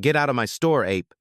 "Get out of my store, ape."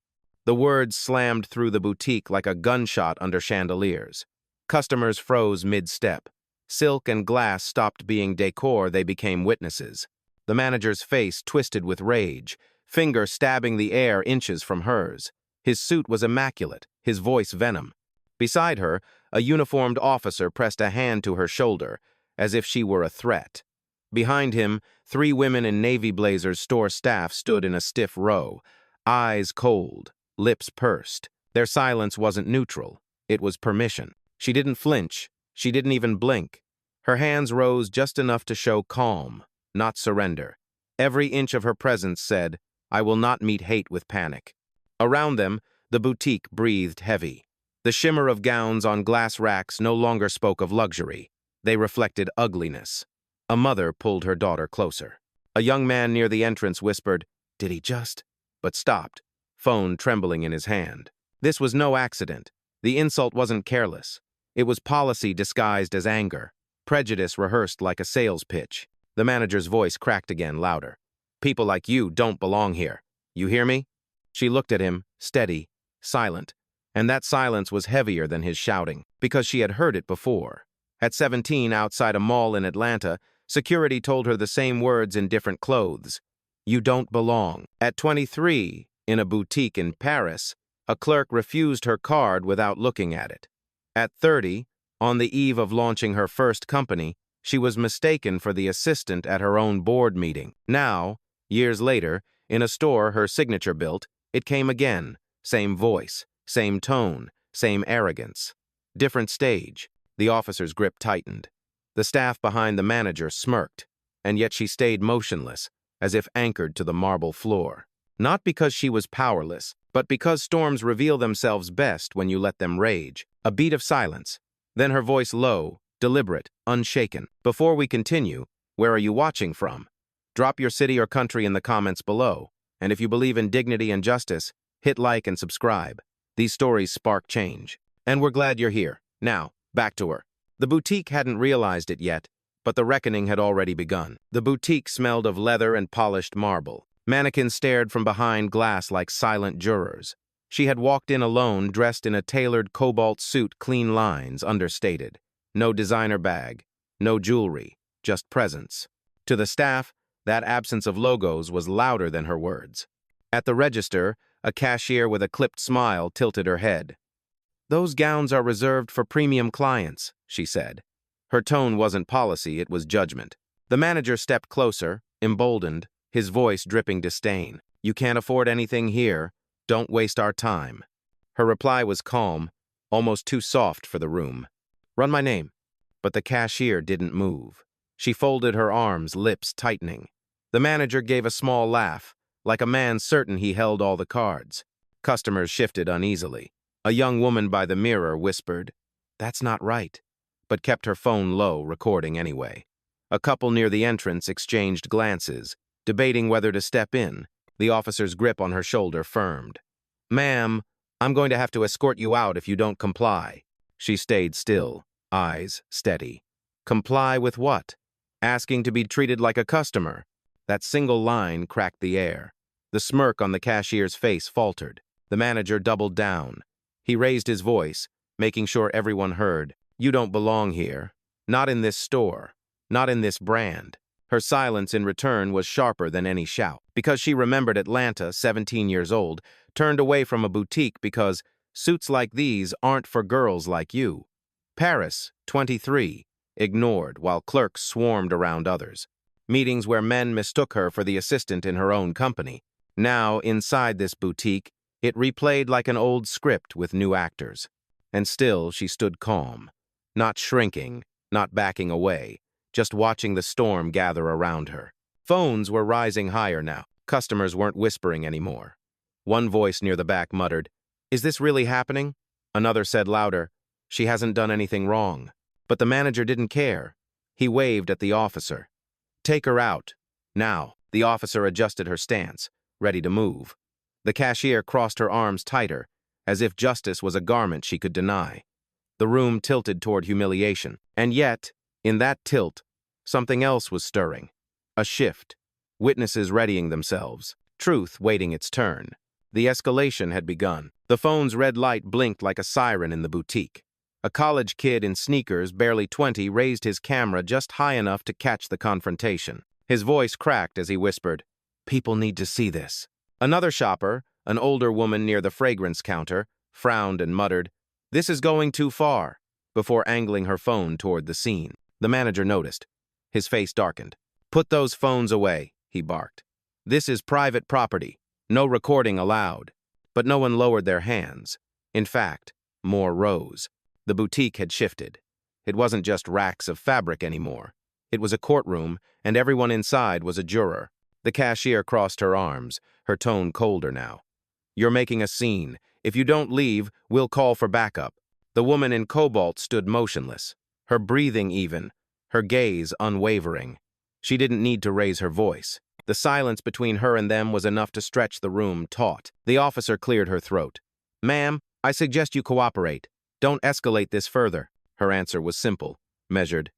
The words slammed through the boutique like a gunshot under chandeliers. Customers froze mid-step. Silk and glass stopped being decor, they became witnesses. The manager's face twisted with rage, finger stabbing the air inches from hers. His suit was immaculate, his voice venom. Beside her, a uniformed officer pressed a hand to her shoulder, as if she were a threat. Behind him, 3 women in navy blazers, store staff, stood in a stiff row, eyes cold, lips pursed. Their silence wasn't neutral, it was permission. She didn't flinch, she didn't even blink. Her hands rose just enough to show calm, not surrender. Every inch of her presence said, "I will not meet hate with panic." Around them, the boutique breathed heavy. The shimmer of gowns on glass racks no longer spoke of luxury. They reflected ugliness. A mother pulled her daughter closer. A young man near the entrance whispered, "Did he just?" but stopped, phone trembling in his hand. This was no accident. The insult wasn't careless. It was policy disguised as anger, prejudice rehearsed like a sales pitch. The manager's voice cracked again, louder. "People like you don't belong here. You hear me?" She looked at him, steady, silent, and that silence was heavier than his shouting, because she had heard it before. At 17, outside a mall in Atlanta, security told her the same words in different clothes. "You don't belong." At 23, in a boutique in Paris, a clerk refused her card without looking at it. At 30, on the eve of launching her first company, she was mistaken for the assistant at her own board meeting. Now, years later, in a store her signature built, it came again. Same voice, same tone, same arrogance. Different stage. The officer's grip tightened. The staff behind the manager smirked, and yet she stayed motionless, as if anchored to the marble floor. Not because she was powerless, but because storms reveal themselves best when you let them rage. A beat of silence. Then her voice low, deliberate, unshaken. "Before we continue, where are you watching from? Drop your city or country in the comments below. And if you believe in dignity and justice, hit like and subscribe. These stories spark change. And we're glad you're here. Now, back to her." The boutique hadn't realized it yet, but the reckoning had already begun. The boutique smelled of leather and polished marble. Mannequins stared from behind glass like silent jurors. She had walked in alone, dressed in a tailored cobalt suit, clean lines, understated. No designer bag, no jewelry, just presence. To the staff, that absence of logos was louder than her words. At the register, a cashier with a clipped smile tilted her head. "Those gowns are reserved for premium clients," she said. Her tone wasn't policy, it was judgment. The manager stepped closer, emboldened, his voice dripping disdain. "You can't afford anything here. Don't waste our time." Her reply was calm, almost too soft for the room. "Run my name." But the cashier didn't move. She folded her arms, lips tightening. The manager gave a small laugh, like a man certain he held all the cards. Customers shifted uneasily. A young woman by the mirror whispered, "That's not right," but kept her phone low, recording anyway. A couple near the entrance exchanged glances, debating whether to step in. The officer's grip on her shoulder firmed. "Ma'am, I'm going to have to escort you out if you don't comply." She stayed still, eyes steady. Comply with what? Asking to be treated like a customer. That single line cracked the air. The smirk on the cashier's face faltered. The manager doubled down. He raised his voice, making sure everyone heard. "You don't belong here. Not in this store. Not in this brand." Her silence in return was sharper than any shout, because she remembered Atlanta, 17 years old, turned away from a boutique because suits like these aren't for girls like you. Paris, 23, ignored while clerks swarmed around others. Meetings where men mistook her for the assistant in her own company. Now, inside this boutique, it replayed like an old script with new actors. And still, she stood calm, not shrinking, not backing away, just watching the storm gather around her. Phones were rising higher now. Customers weren't whispering anymore. One voice near the back muttered, "Is this really happening?" Another said louder, "She hasn't done anything wrong." But the manager didn't care. He waved at the officer. "Take her out. Now." The officer adjusted her stance, ready to move. The cashier crossed her arms tighter, as if justice was a garment she could deny. The room tilted toward humiliation. And yet, in that tilt, something else was stirring. A shift. Witnesses readying themselves. truth waiting its turn. The escalation had begun. The phone's red light blinked like a siren in the boutique. A college kid in sneakers, barely 20, raised his camera just high enough to catch the confrontation. His voice cracked as he whispered, "People need to see this." Another shopper, an older woman near the fragrance counter, frowned and muttered, "This is going too far," before angling her phone toward the scene. The manager noticed. His face darkened. "Put those phones away," he barked. "This is private property. No recording allowed." But no one lowered their hands. In fact, more rose. The boutique had shifted. It wasn't just racks of fabric anymore. It was a courtroom, and everyone inside was a juror. The cashier crossed her arms, her tone colder now. "You're making a scene. If you don't leave, we'll call for backup." The woman in cobalt stood motionless, her breathing even, her gaze unwavering. She didn't need to raise her voice. The silence between her and them was enough to stretch the room taut. The officer cleared her throat. "Ma'am, I suggest you cooperate. Don't escalate this further." Her answer was simple, measured.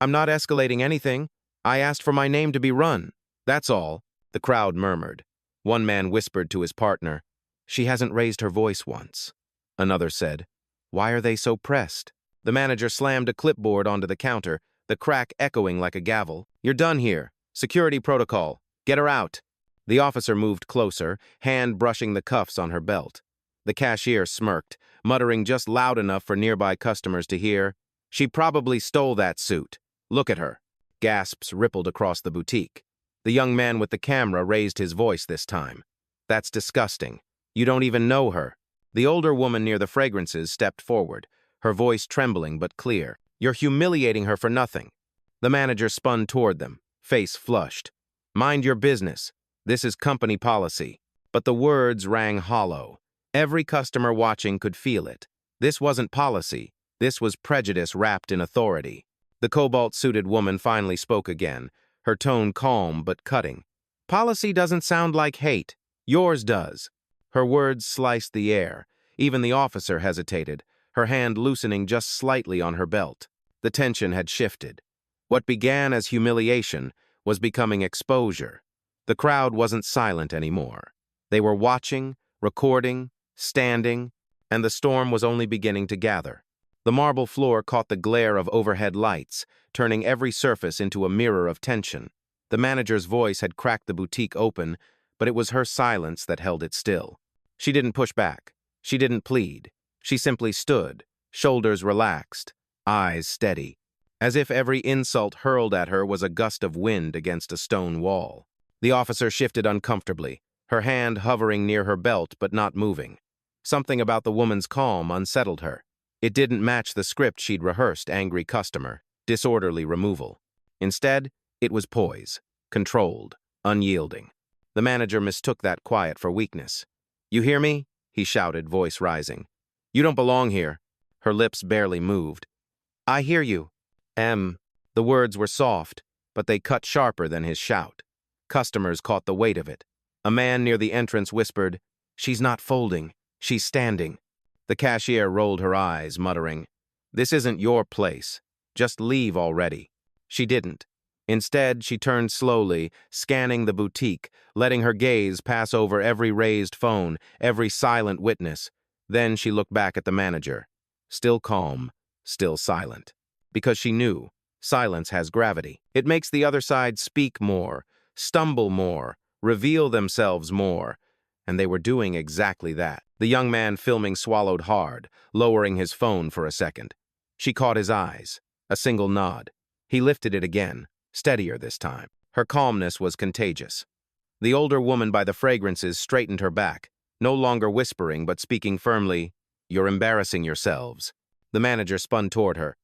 "I'm not escalating anything. I asked for my name to be run. That's all." The crowd murmured. One man whispered to his partner, "She hasn't raised her voice once." Another said, "Why are they so pressed?" The manager slammed a clipboard onto the counter, the crack echoing like a gavel. "You're done here. Security protocol. Get her out." The officer moved closer, hand brushing the cuffs on her belt. The cashier smirked, muttering just loud enough for nearby customers to hear, "She probably stole that suit. Look at her." Gasps rippled across the boutique. The young man with the camera raised his voice this time. "That's disgusting. You don't even know her." The older woman near the fragrances stepped forward, her voice trembling but clear. "You're humiliating her for nothing." The manager spun toward them, face flushed. "Mind your business. This is company policy." But the words rang hollow. Every customer watching could feel it. This wasn't policy. This was prejudice wrapped in authority. The cobalt-suited woman finally spoke again, her tone calm but cutting. "Policy doesn't sound like hate. Yours does." Her words sliced the air. Even the officer hesitated, her hand loosening just slightly on her belt. The tension had shifted. What began as humiliation was becoming exposure. The crowd wasn't silent anymore. They were watching, recording, standing, and the storm was only beginning to gather. The marble floor caught the glare of overhead lights, turning every surface into a mirror of tension. The manager's voice had cracked the boutique open, but it was her silence that held it still. She didn't push back. She didn't plead. She simply stood, shoulders relaxed, eyes steady, as if every insult hurled at her was a gust of wind against a stone wall. The officer shifted uncomfortably, her hand hovering near her belt but not moving. Something about the woman's calm unsettled her. It didn't match the script she'd rehearsed: angry customer, disorderly removal. Instead, it was poise, controlled, unyielding. The manager mistook that quiet for weakness. "You hear me?" he shouted, voice rising. "You don't belong here." Her lips barely moved. "I hear you." The words were soft, but they cut sharper than his shout. Customers caught the weight of it. A man near the entrance whispered, "She's not folding. She's standing." The cashier rolled her eyes, muttering, "This isn't your place. Just leave already." She didn't. Instead, she turned slowly, scanning the boutique, letting her gaze pass over every raised phone, every silent witness. Then she looked back at the manager. Still calm, still silent. Because she knew, silence has gravity. It makes the other side speak more, stumble more, reveal themselves more. And they were doing exactly that. The young man filming swallowed hard, lowering his phone for a second. She caught his eyes. A single nod. He lifted it again, steadier this time. Her calmness was contagious. The older woman by the fragrances straightened her back, no longer whispering but speaking firmly, "You're embarrassing yourselves." The manager spun toward her.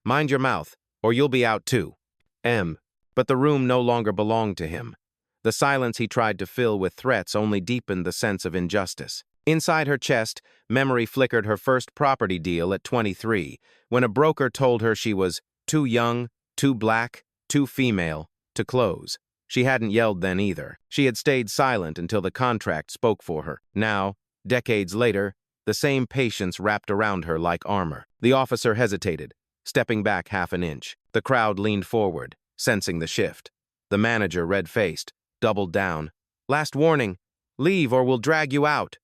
"Mind your mouth, or you'll be out too." But the room no longer belonged to him. The silence he tried to fill with threats only deepened the sense of injustice. Inside her chest, memory flickered her first property deal at 23, when a broker told her she was too young, too black, too female to close. She hadn't yelled then either. She had stayed silent until the contract spoke for her. Now, decades later, the same patience wrapped around her like armor. The officer hesitated, stepping back half an inch. The crowd leaned forward, sensing the shift. The manager, red-faced, doubled down. "Last warning, Leave or we'll drag you out.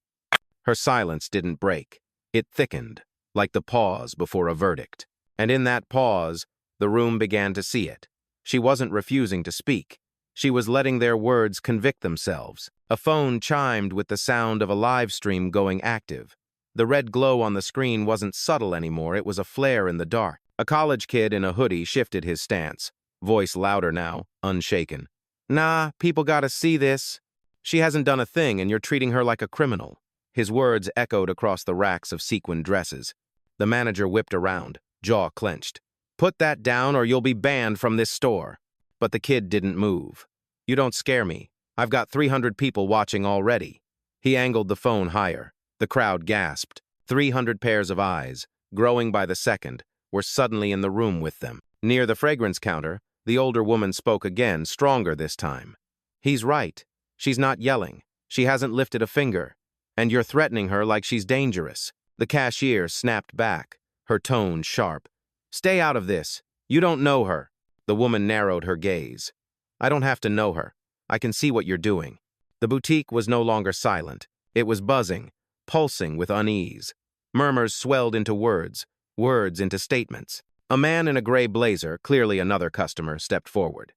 Her silence didn't break. It thickened, like the pause before a verdict. And in that pause, the room began to see it. She wasn't refusing to speak. She was letting their words convict themselves. A phone chimed with the sound of a live stream going active. The red glow on the screen wasn't subtle anymore, it was a flare in the dark. A college kid in a hoodie shifted his stance, voice louder now, unshaken. Nah, people gotta see this. She hasn't done a thing and you're treating her like a criminal. His words echoed across the racks of sequined dresses. The manager whipped around, jaw clenched. Put that down or you'll be banned from this store. But the kid didn't move. You don't scare me. I've got 300 people watching already. He angled the phone higher. The crowd gasped. 300 pairs of eyes, growing by the second, were suddenly in the room with them. Near the fragrance counter, the older woman spoke again, stronger this time. He's right. She's not yelling. She hasn't lifted a finger. And you're threatening her like she's dangerous. The cashier snapped back, her tone sharp. Stay out of this. You don't know her. The woman narrowed her gaze. I don't have to know her. I can see what you're doing. The boutique was no longer silent. It was buzzing, pulsing with unease. Murmurs swelled into words, words into statements. A man in a gray blazer, clearly another customer, stepped forward.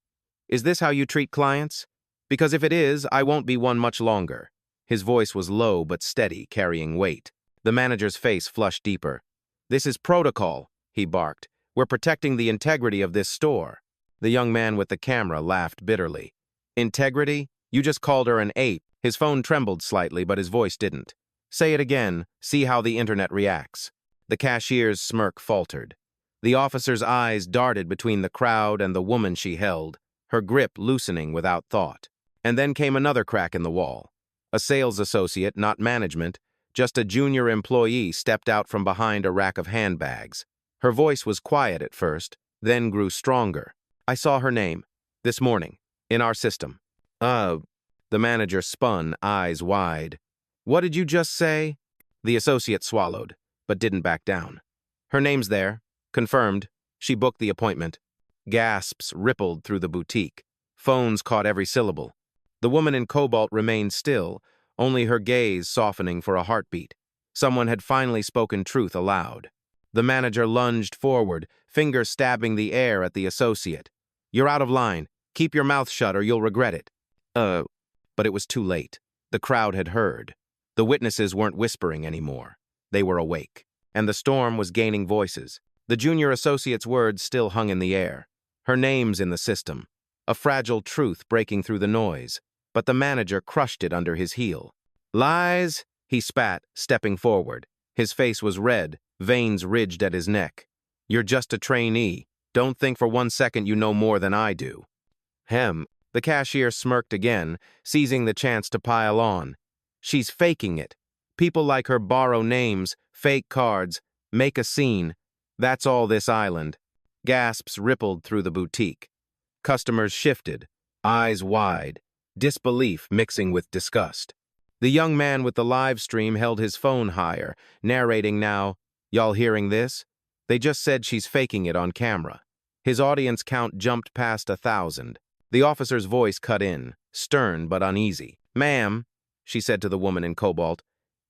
Is this how you treat clients? Because if it is, I won't be one much longer. His voice was low but steady, carrying weight. The manager's face flushed deeper. This is protocol, he barked. We're protecting the integrity of this store. The young man with the camera laughed bitterly. Integrity? You just called her an ape. His phone trembled slightly, but his voice didn't. Say it again. See how the internet reacts. The cashier's smirk faltered. The officer's eyes darted between the crowd and the woman she held, her grip loosening without thought. And then came another crack in the wall. A sales associate, not management, just a junior employee stepped out from behind a rack of handbags. Her voice was quiet at first, then grew stronger. I saw her name, this morning, in our system. The manager spun, eyes wide. What did you just say? The associate swallowed, but didn't back down. Her name's there. Confirmed. She booked the appointment. Gasps rippled through the boutique. Phones caught every syllable. The woman in cobalt remained still, only her gaze softening for a heartbeat. Someone had finally spoken truth aloud. The manager lunged forward, finger stabbing the air at the associate. You're out of line. Keep your mouth shut or you'll regret it. But it was too late. The crowd had heard. The witnesses weren't whispering anymore. They were awake. And the storm was gaining voices. The junior associate's words still hung in the air. Her name's in the system. A fragile truth breaking through the noise. But the manager crushed it under his heel. Lies, he spat, stepping forward. His face was red, veins ridged at his neck. You're just a trainee. Don't think for 1 second you know more than I do. The cashier smirked again, seizing the chance to pile on. She's faking it. People like her borrow names, fake cards, make a scene. That's all this island. Gasps rippled through the boutique. Customers shifted, eyes wide, disbelief mixing with disgust. The young man with the live stream held his phone higher, narrating now, Y'all hearing this? They just said she's faking it on camera. His audience count jumped past 1,000. The officer's voice cut in, stern but uneasy. Ma'am, she said to the woman in cobalt,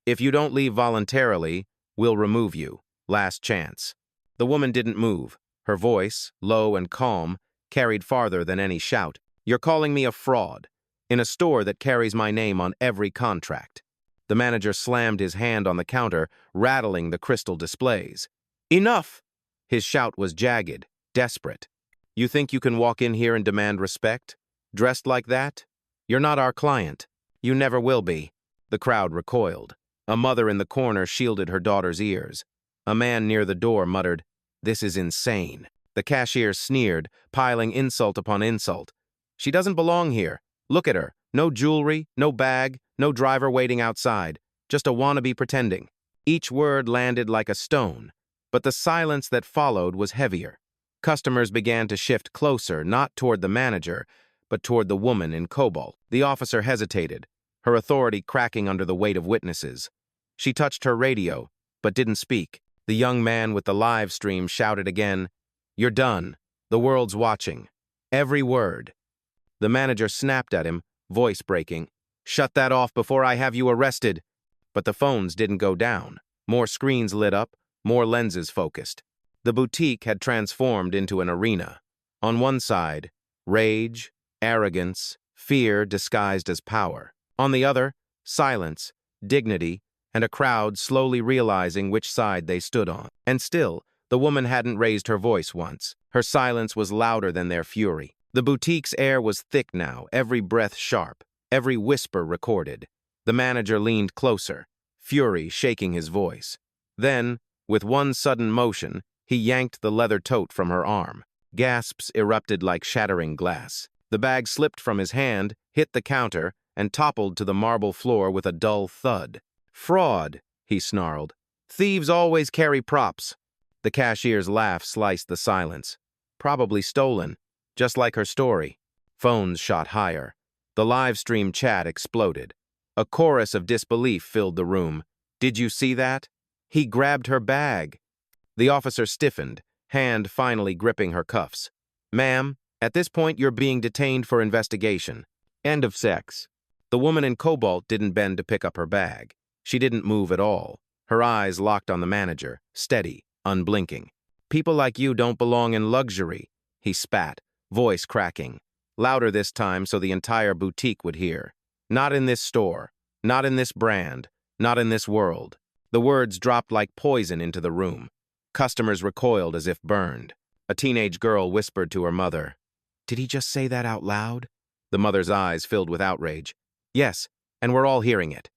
if you don't leave voluntarily, we'll remove you. Last chance. The woman didn't move. Her voice, low and calm, carried farther than any shout. You're calling me a fraud, in a store that carries my name on every contract. The manager slammed his hand on the counter, rattling the crystal displays. Enough! His shout was jagged, desperate. You think you can walk in here and demand respect? Dressed like that? You're not our client. You never will be. The crowd recoiled. A mother in the corner shielded her daughter's ears. A man near the door muttered, This is insane. The cashier sneered, piling insult upon insult. She doesn't belong here. Look at her. No jewelry, no bag, no driver waiting outside. Just a wannabe pretending. Each word landed like a stone, but the silence that followed was heavier. Customers began to shift closer, not toward the manager, but toward the woman in cobalt. The officer hesitated, her authority cracking under the weight of witnesses. She touched her radio, but didn't speak. The young man with the live stream shouted again, You're done. The world's watching. Every word. The manager snapped at him, voice breaking. Shut that off before I have you arrested. But the phones didn't go down. More screens lit up, more lenses focused. The boutique had transformed into an arena. On one side, rage, arrogance, fear disguised as power. On the other, silence, dignity, and a crowd slowly realizing which side they stood on. And still, the woman hadn't raised her voice once. Her silence was louder than their fury. The boutique's air was thick now, every breath sharp, every whisper recorded. The manager leaned closer, fury shaking his voice. Then, with one sudden motion, he yanked the leather tote from her arm. Gasps erupted like shattering glass. The bag slipped from his hand, hit the counter, and toppled to the marble floor with a dull thud. "Fraud," he snarled. "Thieves always carry props." The cashier's laugh sliced the silence. "Probably stolen, just like her story." Phones shot higher. The live stream chat exploded. A chorus of disbelief filled the room. "Did you see that? He grabbed her bag." The officer stiffened, hand finally gripping her cuffs. "Ma'am, at this point you're being detained for investigation. End of sex." The woman in cobalt didn't bend to pick up her bag. She didn't move at all. Her eyes locked on the manager, steady, unblinking. "People like you don't belong in luxury," he spat, voice cracking. Louder this time so the entire boutique would hear. "Not in this store, not in this brand, not in this world." The words dropped like poison into the room. Customers recoiled as if burned. A teenage girl whispered to her mother, "Did he just say that out loud?" The mother's eyes filled with outrage. "Yes, and we're all hearing it."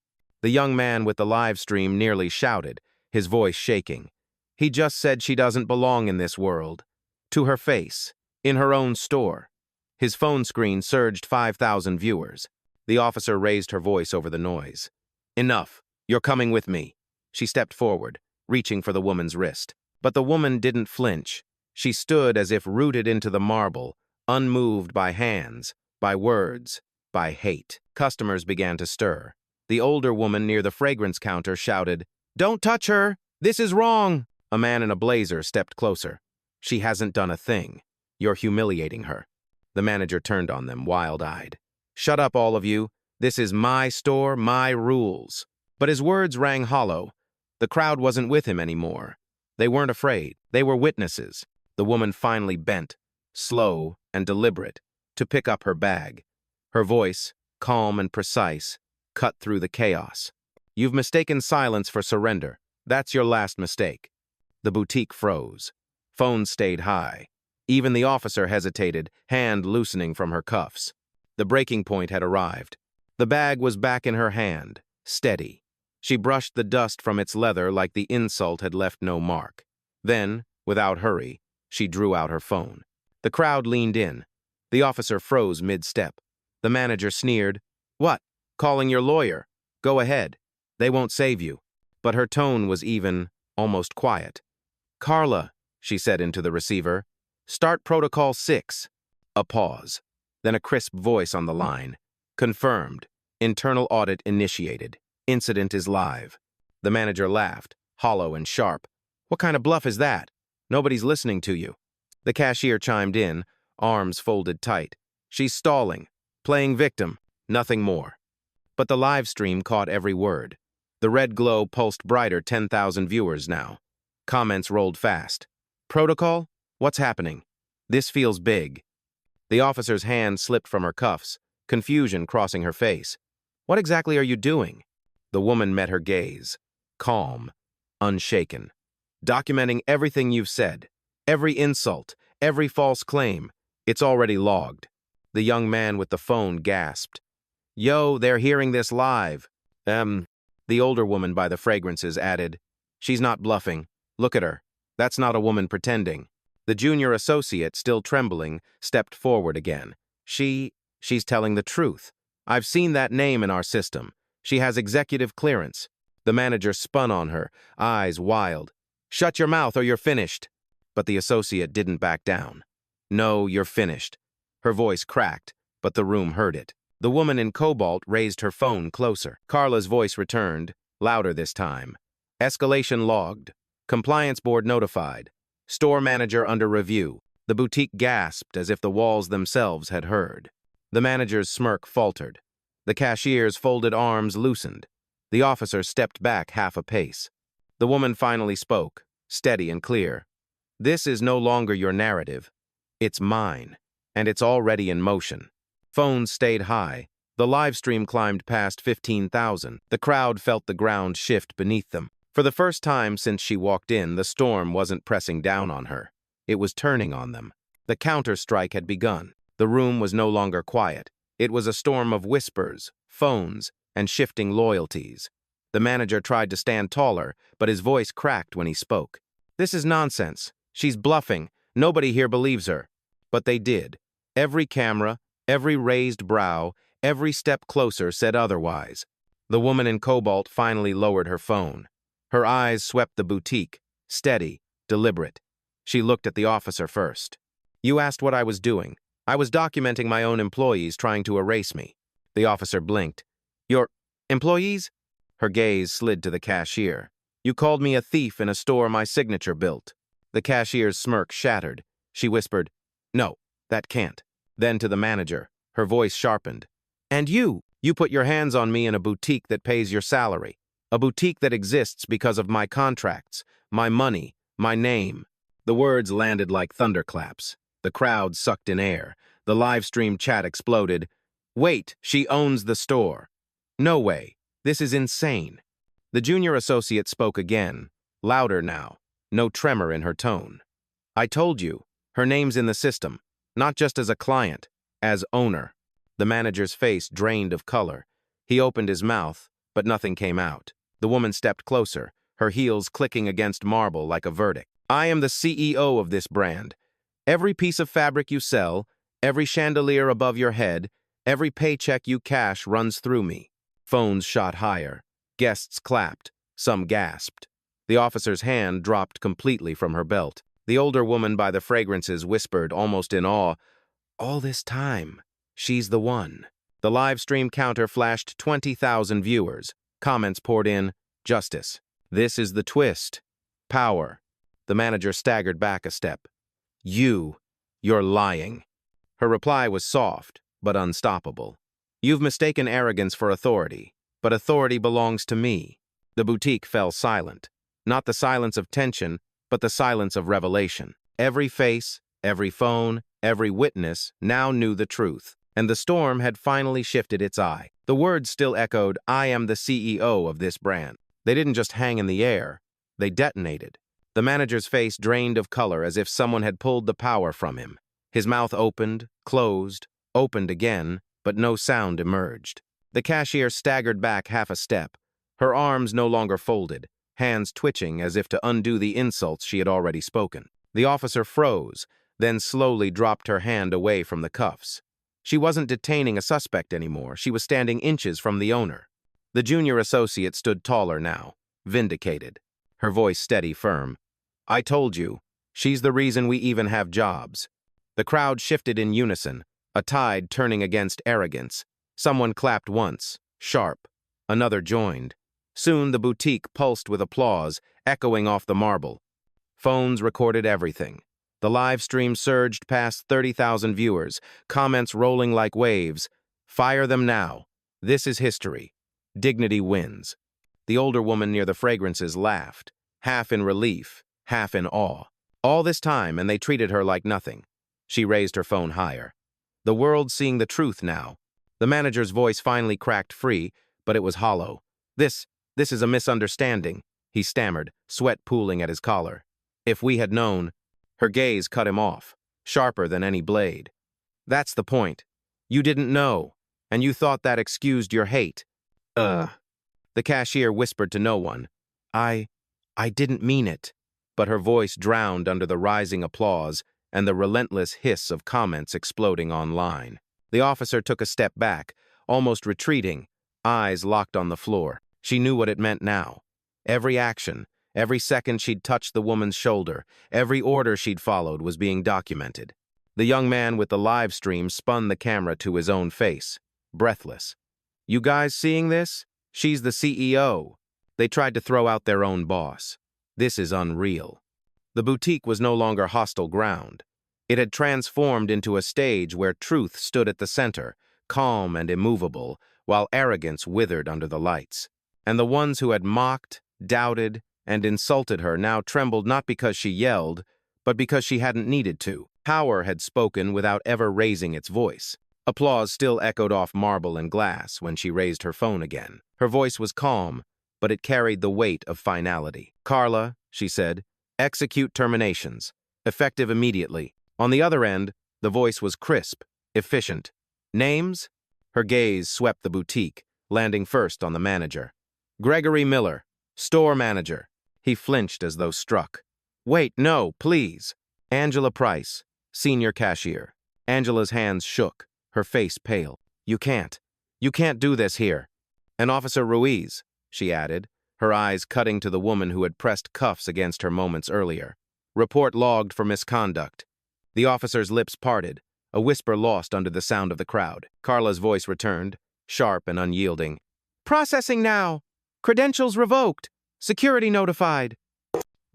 The young man with the live stream nearly shouted, his voice shaking. "He just said she doesn't belong in this world." To her face, in her own store. His phone screen surged 5,000 viewers. The officer raised her voice over the noise. "Enough. You're coming with me." She stepped forward, reaching for the woman's wrist. But the woman didn't flinch. She stood as if rooted into the marble, unmoved by hands, by words, by hate. Customers began to stir. The older woman near the fragrance counter shouted, "Don't touch her! This is wrong!" A man in a blazer stepped closer. "She hasn't done a thing. You're humiliating her." The manager turned on them, wild-eyed. "Shut up, all of you. This is my store, my rules." But his words rang hollow. The crowd wasn't with him anymore. They weren't afraid. They were witnesses. The woman finally bent, slow and deliberate, to pick up her bag. Her voice, calm and precise, cut through the chaos. "You've mistaken silence for surrender. That's your last mistake." The boutique froze. Phones stayed high. Even the officer hesitated, hand loosening from her cuffs. The breaking point had arrived. The bag was back in her hand, steady. She brushed the dust from its leather like the insult had left no mark. Then, without hurry, she drew out her phone. The crowd leaned in. The officer froze mid-step. The manager sneered, "What? Calling your lawyer? Go ahead. They won't save you." But her tone was even, almost quiet. "Carla," she said into the receiver, "start Protocol 6. A pause. Then a crisp voice on the line. "Confirmed. Internal audit initiated. Incident is live." The manager laughed, hollow and sharp. "What kind of bluff is that? Nobody's listening to you." The cashier chimed in, arms folded tight. "She's stalling, playing victim, nothing more." But the live stream caught every word. The red glow pulsed brighter, 10,000 viewers now. Comments rolled fast. "Protocol? What's happening? This feels big." The officer's hand slipped from her cuffs, confusion crossing her face. "What exactly are you doing?" The woman met her gaze, calm, unshaken. "Documenting everything you've said, every insult, every false claim. It's already logged." The young man with the phone gasped. "Yo, they're hearing this live." The older woman by the fragrances added, "She's not bluffing. Look at her. That's not a woman pretending." The junior associate, still trembling, stepped forward again. She's telling the truth. I've seen that name in our system. She has executive clearance." The manager spun on her, eyes wild. "Shut your mouth or you're finished." But the associate didn't back down. "No, you're finished." Her voice cracked, but the room heard it. The woman in cobalt raised her phone closer. Carla's voice returned, louder this time. "Escalation logged. Compliance board notified. Store manager under review." The boutique gasped as if the walls themselves had heard. The manager's smirk faltered. The cashier's folded arms loosened. The officer stepped back half a pace. The woman finally spoke, steady and clear. "This is no longer your narrative. It's mine, and it's already in motion." Phones stayed high. The live stream climbed past 15,000. The crowd felt the ground shift beneath them. For the first time since she walked in, the storm wasn't pressing down on her. It was turning on them. The counter-strike had begun. The room was no longer quiet. It was a storm of whispers, phones, and shifting loyalties. The manager tried to stand taller, but his voice cracked when he spoke. "This is nonsense. She's bluffing. Nobody here believes her." But they did. Every camera, every raised brow, every step closer said otherwise. The woman in cobalt finally lowered her phone. Her eyes swept the boutique, steady, deliberate. She looked at the officer first. "You asked what I was doing. I was documenting my own employees trying to erase me." The officer blinked. "Your employees?" Her gaze slid to the cashier. "You called me a thief in a store my signature built." The cashier's smirk shattered. She whispered, "No, that can't." Then to the manager, her voice sharpened. "And you put your hands on me in a boutique that pays your salary. A boutique that exists because of my contracts, my money, my name." The words landed like thunderclaps. The crowd sucked in air. The live stream chat exploded. "Wait, she owns the store." "No way. This is insane." The junior associate spoke again, louder now, no tremor in her tone. "I told you, her name's in the system, not just as a client, as owner." The manager's face drained of color. He opened his mouth, but nothing came out. The woman stepped closer, her heels clicking against marble like a verdict. "I am the CEO of this brand. Every piece of fabric you sell, every chandelier above your head, every paycheck you cash runs through me." Phones shot higher. Guests clapped. Some gasped. The officer's hand dropped completely from her belt. The older woman by the fragrances whispered, almost in awe, "All this time, she's the one." The live stream counter flashed 20,000 viewers. Comments poured in, "Justice. This is the twist. Power." The manager staggered back a step. You're lying." Her reply was soft, but unstoppable. "You've mistaken arrogance for authority, but authority belongs to me." The boutique fell silent. Not the silence of tension, but the silence of revelation. Every face, every phone, every witness now knew the truth, and the storm had finally shifted its eye. The words still echoed, "I am the CEO of this brand." They didn't just hang in the air, they detonated. The manager's face drained of color as if someone had pulled the power from him. His mouth opened, closed, opened again, but no sound emerged. The cashier staggered back half a step, her arms no longer folded, hands twitching as if to undo the insults she had already spoken. The officer froze, then slowly dropped her hand away from the cuffs. She wasn't detaining a suspect anymore, she was standing inches from the owner. The junior associate stood taller now, vindicated, her voice steady, firm. "I told you, she's the reason we even have jobs." The crowd shifted in unison, a tide turning against arrogance. Someone clapped once, sharp. Another joined. Soon the boutique pulsed with applause, echoing off the marble. Phones recorded everything. The live stream surged past 30,000 viewers, comments rolling like waves. "Fire them now. This is history. Dignity wins." The older woman near the fragrances laughed, half in relief, half in awe. All this time, and they treated her like nothing. She raised her phone higher. The world's seeing the truth now. The manager's voice finally cracked free, but it was hollow. This is a misunderstanding," he stammered, sweat pooling at his collar. "If we had known." Her gaze cut him off, sharper than any blade. "That's the point. You didn't know, and you thought that excused your hate." The cashier whispered to no one. I didn't mean it." But her voice drowned under the rising applause and the relentless hiss of comments exploding online. The officer took a step back, almost retreating, eyes locked on the floor. She knew what it meant now. Every action, every second she'd touched the woman's shoulder, every order she'd followed was being documented. The young man with the live stream spun the camera to his own face, breathless. "You guys seeing this? She's the CEO." They tried to throw out their own boss. This is unreal. The boutique was no longer hostile ground. It had transformed into a stage where truth stood at the center, calm and immovable, while arrogance withered under the lights. And the ones who had mocked, doubted, and insulted her now trembled not because she yelled, but because she hadn't needed to. Power had spoken without ever raising its voice. Applause still echoed off marble and glass when she raised her phone again. Her voice was calm, but it carried the weight of finality. "Carla," she said, "execute terminations. Effective immediately." On the other end, the voice was crisp, efficient. "Names?" Her gaze swept the boutique, landing first on the manager. "Gregory Miller, store manager." He flinched as though struck. "Wait, no, please." "Angela Price, senior cashier." Angela's hands shook, her face pale. You can't do this here." "And Officer Ruiz," she added, her eyes cutting to the woman who had pressed cuffs against her moments earlier. "Report logged for misconduct." The officer's lips parted, a whisper lost under the sound of the crowd. Carla's voice returned, sharp and unyielding. "Processing now. Credentials revoked. Security notified."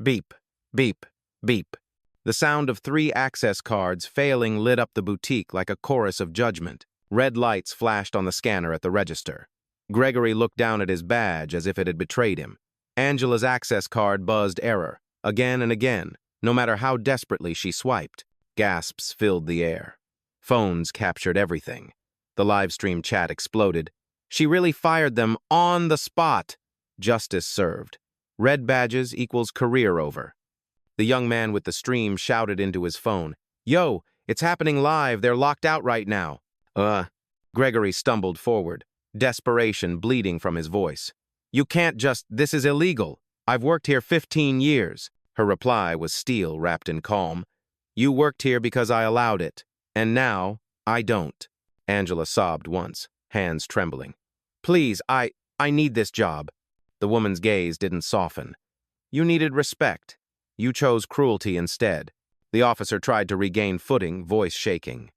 Beep, beep, beep. The sound of 3 access cards failing lit up the boutique like a chorus of judgment. Red lights flashed on the scanner at the register. Gregory looked down at his badge as if it had betrayed him. Angela's access card buzzed error, again and again, no matter how desperately she swiped. Gasps filled the air. Phones captured everything. The livestream chat exploded. She really fired them on the spot. Justice served. Red badges equals career over. The young man with the stream shouted into his phone, "Yo, it's happening live. They're locked out right now." Gregory stumbled forward, desperation bleeding from his voice. "You can't just, this is illegal. I've worked here 15 years. Her reply was steel wrapped in calm. "You worked here because I allowed it, and now I don't." Angela sobbed once, hands trembling. "Please, I need this job." The woman's gaze didn't soften. "You needed respect. You chose cruelty instead." The officer tried to regain footing, voice shaking.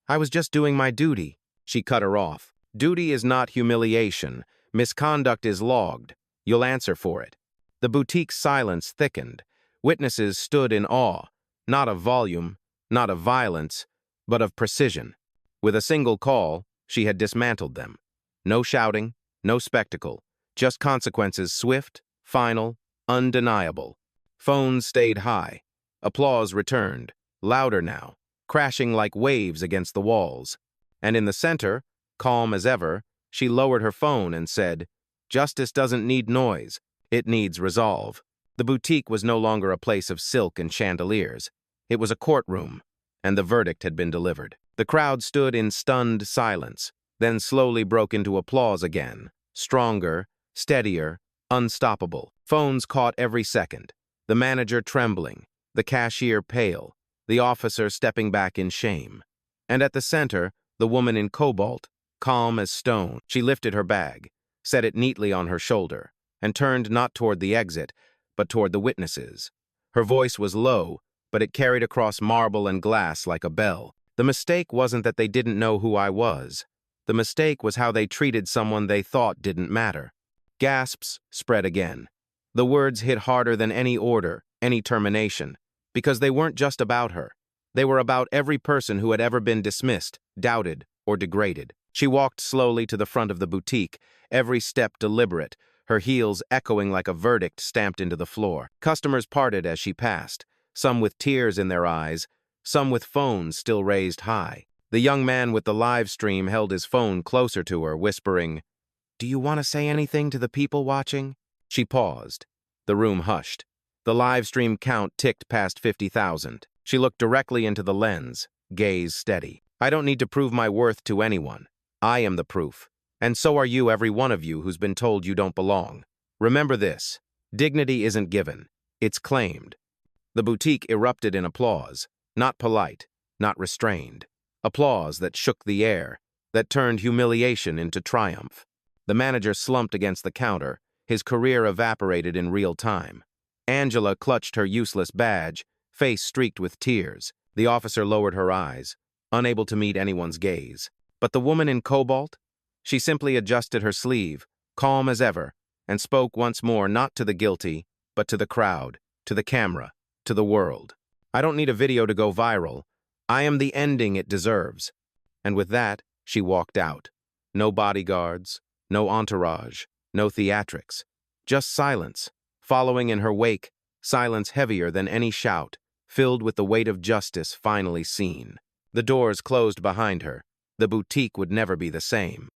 "I was just doing my duty." She cut her off. "Duty is not humiliation. Misconduct is logged. You'll answer for it." The boutique's silence thickened. Witnesses stood in awe, not of volume, not of violence, but of precision. With a single call, she had dismantled them. No shouting, no spectacle, just consequences swift, final, undeniable. Phones stayed high. Applause returned, louder now, crashing like waves against the walls. And in the center, calm as ever, she lowered her phone and said, "Justice doesn't need noise. It needs resolve." The boutique was no longer a place of silk and chandeliers. It was a courtroom, and the verdict had been delivered. The crowd stood in stunned silence, then slowly broke into applause again, stronger, steadier, unstoppable. Phones caught every second. The manager trembling, the cashier pale, the officer stepping back in shame. And at the center, the woman in cobalt, calm as stone. She lifted her bag, set it neatly on her shoulder, and turned not toward the exit, but toward the witnesses. Her voice was low, but it carried across marble and glass like a bell. "The mistake wasn't that they didn't know who I was. The mistake was how they treated someone they thought didn't matter." Gasps spread again. The words hit harder than any order, any termination, because they weren't just about her. They were about every person who had ever been dismissed, doubted, or degraded. She walked slowly to the front of the boutique, every step deliberate, her heels echoing like a verdict stamped into the floor. Customers parted as she passed, some with tears in their eyes, some with phones still raised high. The young man with the live stream held his phone closer to her, whispering, "Do you want to say anything to the people watching?" She paused. The room hushed. The live stream count ticked past 50,000. She looked directly into the lens, gaze steady. "I don't need to prove my worth to anyone. I am the proof. And so are you, every one of you who's been told you don't belong. Remember this. Dignity isn't given. It's claimed." The boutique erupted in applause, not polite, not restrained. Applause that shook the air, that turned humiliation into triumph. The manager slumped against the counter, his career evaporated in real time. Angela clutched her useless badge, face streaked with tears. The officer lowered her eyes, unable to meet anyone's gaze. But the woman in cobalt? She simply adjusted her sleeve, calm as ever, and spoke once more not to the guilty, but to the crowd, to the camera, to the world. "I don't need a video to go viral. I am the ending it deserves." And with that, she walked out. No bodyguards, no entourage, no theatrics. Just silence, following in her wake, silence heavier than any shout, filled with the weight of justice finally seen. The doors closed behind her. The boutique would never be the same.